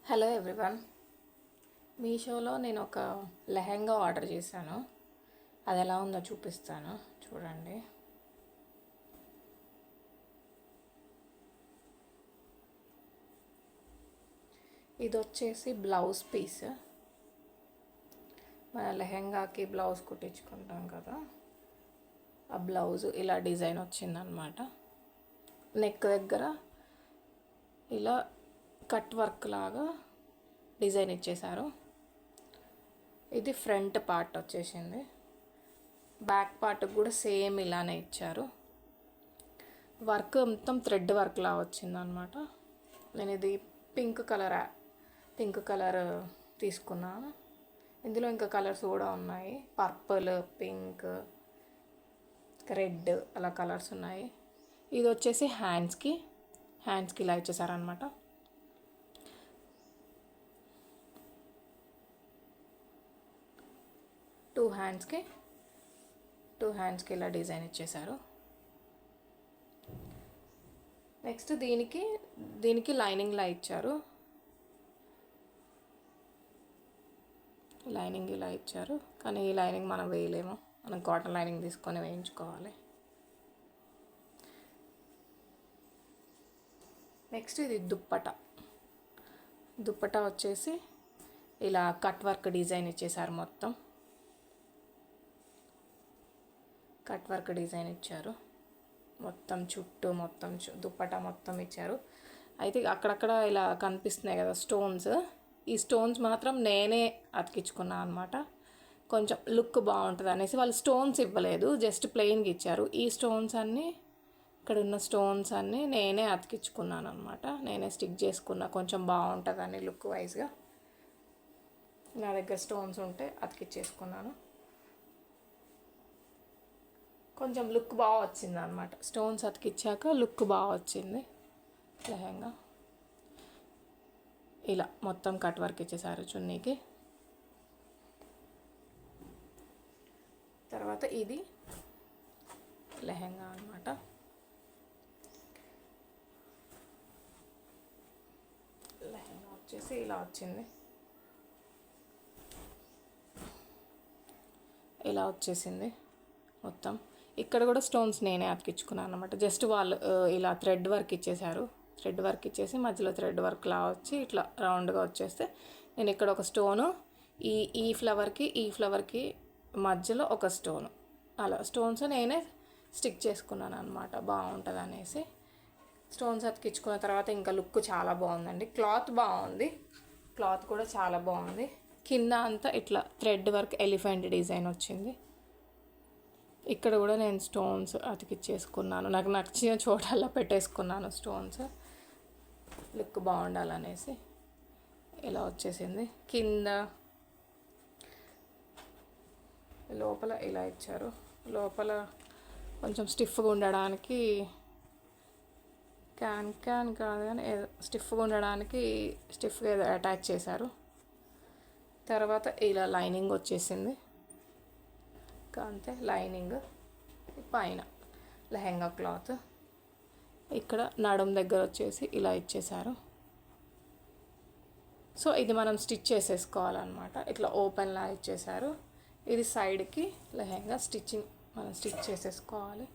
Hello everyone. మీషోలో నేను ఒక లెహెంగా ఆర్డర్ చేశాను. అది ఎలా ఉందో చూపిస్తాను, చూడండి. ఇది వచ్చేసి బ్లౌజ్ పీస్. మన లెహెంగాకి బ్లౌజ్ కుట్టించుకుంటాం కదా, ఆ బ్లౌజ్ ఇలా డిజైన్ వచ్చిందనమాట. నెక్ దగ్గర ఇలా కట్ వర్క్ లాగా డిజైన్ ఇచ్చేశారు. ఇది ఫ్రంట్ పార్ట్ వచ్చేసింది. బ్యాక్ పార్ట్ కూడా సేమ్ ఇలానే ఇచ్చారు. వర్క్ మొత్తం థ్రెడ్ వర్క్ లా వచ్చిందనమాట. నేను ఇది పింక్ కలర్ తీసుకున్నాను. ఇందులో ఇంకా కలర్స్ కూడా ఉన్నాయి. పర్పుల్, పింక్, రెడ్ అలా కలర్స్ ఉన్నాయి. ఇది వచ్చేసి హ్యాండ్స్కి ఇలా ఇచ్చేసారనమాట. టూ హ్యాండ్స్కి ఇలా డిజైన్ ఇచ్చేసారు. నెక్స్ట్ దీనికి లైనింగ్లా ఇచ్చారు. లైనింగ్ ఇలా ఇచ్చారు, కానీ ఈ లైనింగ్ మనం వేయలేము. మనం కాటన్ లైనింగ్ తీసుకొని వేయించుకోవాలి. నెక్స్ట్ ఇది దుప్పట వచ్చేసి ఇలా కట్ వర్క్ డిజైన్ ఇచ్చేసారు. మొత్తం కట్ వర్క్ డిజైన్ ఇచ్చారు. మొత్తం చుట్టూ దుప్పట మొత్తం ఇచ్చారు. అయితే అక్కడక్కడ ఇలా కనిపిస్తున్నాయి కదా స్టోన్స్. ఈ స్టోన్స్ మాత్రం నేనే అతికించుకున్నాను అనమాట. కొంచెం లుక్ బాగుంటుంది అనేసి వాళ్ళు స్టోన్స్ ఇవ్వలేదు, జస్ట్ ప్లెయిన్గా ఇచ్చారు. ఈ స్టోన్స్ అన్నీ, ఇక్కడ ఉన్న స్టోన్స్ అన్నీ నేనే అతికించుకున్నాను అనమాట. నేనే స్టిక్ చేసుకున్నా, కొంచెం బాగుంటుందని లుక్ వైజ్గా. నా దగ్గర స్టోన్స్ ఉంటే అతికించేసుకున్నాను. కొంచెం లుక్ బాగా వచ్చింది అనమాట. స్టోన్స్ అతికిచ్చాక లుక్ బాగా వచ్చింది లెహంగా. ఇలా మొత్తం కట్ వర్క్ ఇచ్చేసారు చున్నీకి. తర్వాత ఇది లెహంగా అనమాట. లెహంగా వచ్చేసి ఇలా వచ్చింది. ఇలా వచ్చేసింది మొత్తం. ఇక్కడ కూడా స్టోన్స్ నేనే అతికించుకున్నాను అనమాట. జస్ట్ వాళ్ళు ఇలా థ్రెడ్ వర్క్ ఇచ్చేసారు. థ్రెడ్ వర్క్ ఇచ్చేసి మధ్యలో థ్రెడ్ వర్క్ లా వచ్చి ఇట్లా రౌండ్గా వచ్చేస్తే, నేను ఇక్కడ ఒక స్టోను, ఈ ఫ్లవర్కి మధ్యలో ఒక స్టోను, అలా స్టోన్స్ నేనే స్టిక్ చేసుకున్నాను అనమాట. బాగుంటుంది అనేసి స్టోన్స్ అతికించుకున్న తర్వాత ఇంకా లుక్ చాలా బాగుందండి. క్లాత్ బాగుంది, క్లాత్ కూడా చాలా బాగుంది. కింద అంతా ఇట్లా థ్రెడ్ వర్క్ ఎలిఫెంట్ డిజైన్ వచ్చింది. ఇక్కడ కూడా నేను స్టోన్స్ అతికిచ్చేసుకున్నాను. నాకు నచ్చిన చోటల్లా పెట్టేసుకున్నాను స్టోన్స్, లుక్ బాగుండాలనేసి. ఇలా వచ్చేసింది. కింద లోపల ఇలా ఇచ్చారు. లోపల కొంచెం స్టిఫ్గా ఉండడానికి, క్యాన్ కాదు కానీ స్టిఫ్గా ఉండడానికి స్టిఫ్గా ఏదో అటాచ్ చేశారు. తర్వాత ఇలా లైనింగ్ వచ్చేసింది. అంతే, లైనింగ్ పైన లెహంగా క్లాత్. ఇక్కడ నడుం దగ్గర వచ్చేసి ఇలా ఇచ్చేసారు. సో ఇది మనం స్టిచ్ చేసేసుకోవాలన్నమాట. ఇట్లా ఓపెన్లా ఇచ్చేసారు. ఇది సైడ్కి లెహంగా స్టిచ్చింగ్ మనం స్టిచ్ చేసేసుకోవాలి.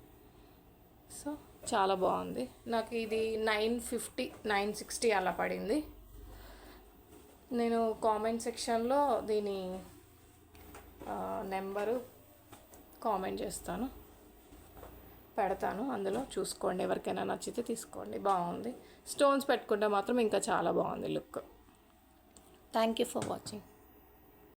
సో చాలా బాగుంది. నాకు ఇది 950 960 అలా పడింది. నేను కామెంట్ సెక్షన్లో దీని నెంబరు కామెంట్ చేస్తాను, పెడతాను. అందులో చూసుకోండి, ఎవరికైనా నచ్చితే తీసుకోండి. బాగుంది. స్టోన్స్ పెట్టుకుంటే మాత్రం ఇంకా చాలా బాగుంది look. Thank you for watching.